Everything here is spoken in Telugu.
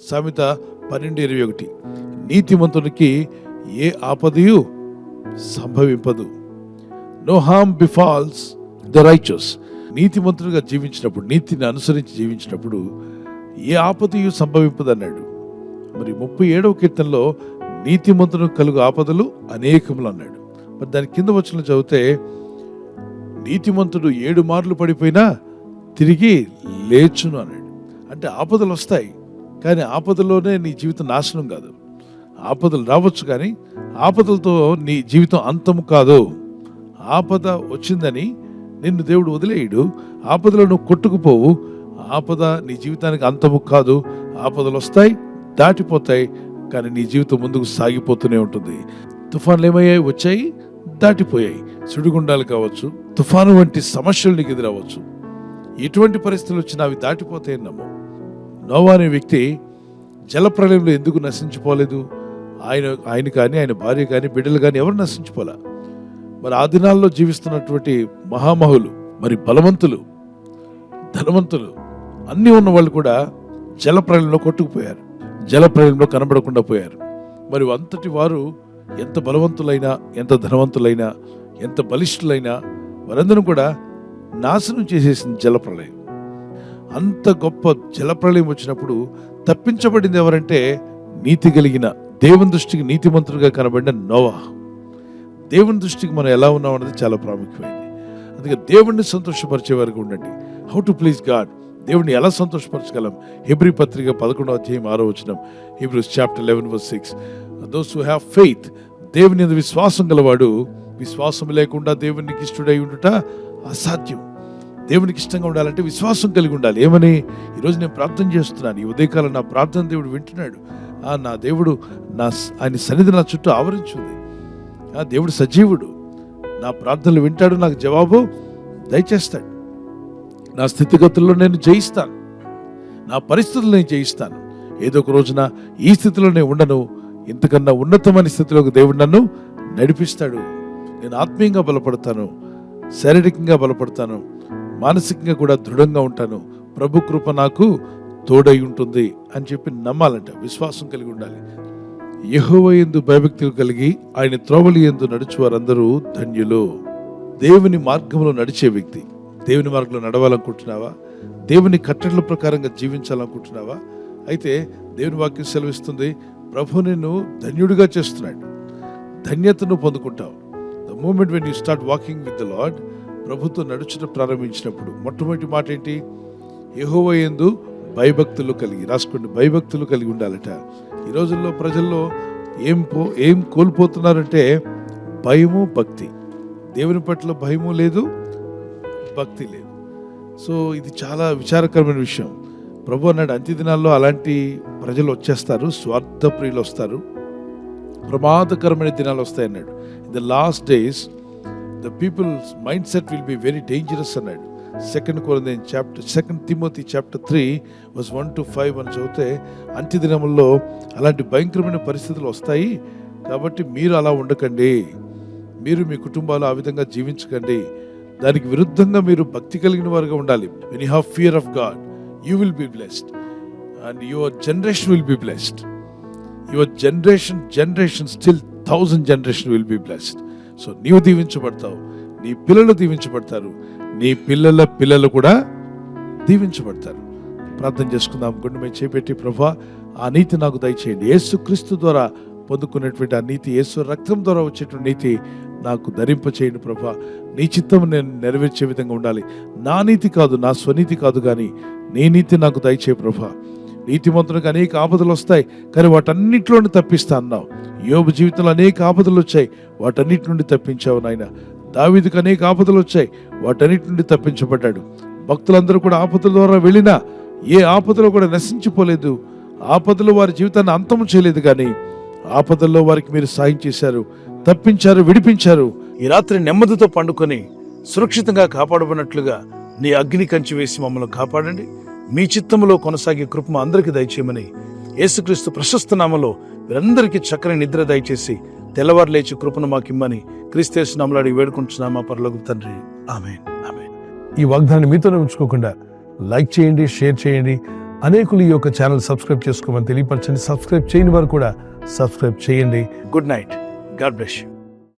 సామెత 12:21. నీతిమంతునికి ఏ ఆపదయు సంభవింపదు. No harm befalls the righteous. నీతిమంతుడిగా జీవించినప్పుడు, నీతిని అనుసరించి జీవించినప్పుడు ఏ ఆపదయు సంభవింపదు అన్నాడు. మరి 37వ కీర్తనలో నీతిమంతునికి కలుగు ఆపదలు అనేకములు అన్నాడు. మరి దాని కింద వచ్చిన చదివితే నీతిమంతుడు 7 మార్లు పడిపోయినా తిరిగి లేచును అన్నాడు. అంటే ఆపదలు వస్తాయి, కానీ ఆపదలోనే నీ జీవితం నాశనం కాదు. ఆపదలు రావచ్చు, కానీ ఆపదలతో నీ జీవితం అంతము కాదు. ఆపద వచ్చిందని నిన్ను దేవుడు వదిలేయడు. ఆపదలో నువ్వు కొట్టుకుపోవు. ఆపద నీ జీవితానికి అంతము కాదు. ఆపదలు వస్తాయి, దాటిపోతాయి, కానీ నీ జీవితం ముందుకు సాగిపోతూనే ఉంటుంది. తుఫాన్లు ఏమయ్యాయి? వచ్చాయి, దాటిపోయాయి. సుడిగుండాలు కావచ్చు, తుఫాను వంటి సమస్యలు నీకు ఎదురవచ్చు. ఎటువంటి పరిస్థితులు వచ్చినా అవి దాటిపోతాయని నమ్ము. నోవా అనే వ్యక్తి జలప్రళయంలో ఎందుకు నశించిపోలేదు? ఆయన కానీ, ఆయన భార్య కానీ, బిడ్డలు కానీ ఎవరు నశించిపోలే. మరి ఆ దినాల్లో జీవిస్తున్నటువంటి మహామహులు, మరి బలవంతులు, ధనవంతులు, అన్నీ ఉన్న వాళ్ళు కూడా జలప్రళయంలో కొట్టుకుపోయారు. జలప్రళయంలో కనబడకుండా పోయారు. మరి అంతటి వారు ఎంత బలవంతులైనా, ఎంత ధనవంతులైనా, ఎంత బలిష్ఠులైనా వారందరూ కూడా నాశనం చేసేసింది జలప్రళయం. అంత గొప్ప జలప్రళయం వచ్చినప్పుడు తప్పించబడింది ఎవరంటే నీతి కలిగిన, దేవుని దృష్టికి నీతిమంతుడిగా కనబడిన నోవా. దేవుని దృష్టికి మనం ఎలా ఉన్నాం అన్నది చాలా ప్రాముఖ్యమైనది. అందుకే దేవుణ్ణి సంతోషపరిచే వరకు ఉండండి. How to please God. దేవుడిని ఎలా సంతోషపరచగలం? హెబ్రీ పత్రిక 11:6. Hebrews chapter 11:6. Those who have faith, దేవుని యందు విశ్వాసం గలవాడు, విశ్వాసం లేకుండా దేవునికి ఇష్టడై ఉండుట అసాధ్యం. దేవునికి ఇష్టంగా ఉండాలంటే విశ్వాసం కలిగి ఉండాలి. ఏమని? ఈరోజు నేను ప్రార్థన చేస్తున్నాను, ఈ ఉదయకాలం నా ప్రార్థన దేవుడు వింటున్నాడు. నా దేవుడు ఆయన సన్నిధి నా చుట్టూ ఆవరించింది. దేవుడు సజీవుడు, నా ప్రార్థనలు వింటాడు, నాకు జవాబు దయచేస్తాడు. నా స్థితిగతుల్లో నేను జయిస్తాను, నా పరిస్థితుల్లో నేను జయిస్తాను. ఏదో ఒక రోజున ఈ స్థితిలో నేను ఉండను, ఇంతకన్నా ఉన్నతమైన స్థితిలోకి దేవుడు నన్ను నడిపిస్తాడు. నేను ఆత్మీయంగా బలపడతాను, శారీరకంగా బలపడతాను, మానసికంగా కూడా దృఢంగా ఉంటాను. ప్రభు కృప నాకు తోడై ఉంటుంది అని చెప్పి నమ్మాలంట. విశ్వాసం కలిగి ఉండాలి. యెహోవా యందు భయభక్తులు కలిగి ఆయన త్రోవల యందు నడుచు వారందరూ ధన్యులు. దేవుని మార్గంలో నడిచే వ్యక్తి. దేవుని మార్గంలో నడవాలనుకుంటున్నావా? దేవుని కట్టడల ప్రకారంగా జీవించాలనుకుంటున్నావా? అయితే దేవుని వాక్యం సెలవిస్తుంది, ప్రభు నిన్ను ధన్యుడిగా చేస్తున్నాడు. ధన్యతను పొందుకుంటావు. The moment when you start walking with the Lord, ప్రభుతో నడుచుట ప్రారంభించినప్పుడు మొట్టమొదటి మాట ఏంటి? యెహోవా యందు భయభక్తులు కలిగి. రాసుకోండి, భయభక్తులు కలిగి ఉండాలట. ఈ రోజుల్లో ప్రజల్లో ఏం కోల్పోతున్నారంటే భయము, భక్తి. దేవుని పట్ల భయము లేదు, భక్తి లేదు. సో ఇది చాలా విచారకరమైన విషయం. ప్రభు అన్నాడు, అంత్య దినాల్లో అలాంటి ప్రజలు వచ్చేస్తారు, స్వార్థ ప్రియులు వస్తారు, ప్రమాదకరమైన దినాలు వస్తాయి అన్నాడు. In the last days the peoples mind set will be very dangerous అన్నాడు. 2 Timothy chapter 3:1-5 అని చదివితే అంత్య దినముల్లో అలాంటి భయంకరమైన పరిస్థితులు వస్తాయి. కాబట్టి మీరు అలా ఉండకండి, మీరు మీ కుటుంబాలు ఆ విధంగా జీవించకండి. దానికి విరుద్ధంగా మీరు భక్తి కలిగిన వారుగా ఉండాలి. When you have fear of God, you will be blessed and your generation will be blessed. Your generation still 1000 generation will be blessed. So నీవు దీవించబడతావు, నీ పిల్లలు దీవించబడతారు, నీ పిల్లల పిల్లలు కూడా దీవించబడతారు. ప్రార్థన చేసుకుందాం. గుండె మీద చేపెట్టి, ప్రభువా ఆ నీతి నాకు దయచేయండి. యేసు క్రీస్తు ద్వారా పొందుకున్నటువంటి ఆ నీతి, యేసు రక్తం ద్వారా వచ్చేటువంటి నీతి నాకు ధరింపచేయండి ప్రభువా. నీ చిత్తం నేను నెరవేర్చే విధంగా ఉండాలి. నా నీతి కాదు, నా స్వనీతి కాదు, కానీ నీ నీతి నాకు దయచేయి ప్రభువా. నీతిమంతునికి అనేక ఆపదలు వస్తాయి, కానీ వాటన్నిటిలోని తప్పిస్తా అన్నావు. యోబు జీవితంలో అనేక ఆపదలు వచ్చాయి, వాటన్నిటి నుండి తప్పించావు నాయన. దావీదుకు అనేక ఆపదలు వచ్చాయి, వాటన్నిటి నుండి తప్పించబడ్డాడు. భక్తులందరూ కూడా ఆపదల ద్వారా వెళ్ళినా ఏ ఆపదలో కూడా నశించిపోలేదు. ఆపదలు వారి జీవితాన్ని అంతం చేయలేదు, కానీ ఆపదల్లో వారికి మీరు సాయం చేశారు, తప్పించారు, విడిపించారు. ఈ రాత్రి నెమ్మదితో పండుకొని సురక్షితంగా కాపాడబడినట్లుగా నీ అగ్ని కంచి వేసి మమ్మల్ని కాపాడండి. మీ చిత్తములో కొనసాగే కృప అందరికీ దయచేయమని యేసుక్రీస్తు ప్రశస్త నామములో వీరందరికీ చక్కని నిద్ర దయచేసి తెల్లవారు లేచి కృపను మాకిమ్మని క్రీస్తు యేసు నామములో అడిగి వేడుకుంటున్నామా పరలోకపు తండ్రి, ఆమేన్, ఆమేన్. ఈ వాగ్దానం మీతోనే ఉంచుకోకుండా లైక్ చేయండి, షేర్ చేయండి, అనేకులు ఈ యొక్క ఛానల్ సబ్స్క్రైబ్ చేసుకోమని తెలియపరచండి. సబ్స్క్రైబ్ చేయని వారు కూడా సబ్స్క్రైబ్ చేయండి. Good night. God bless you.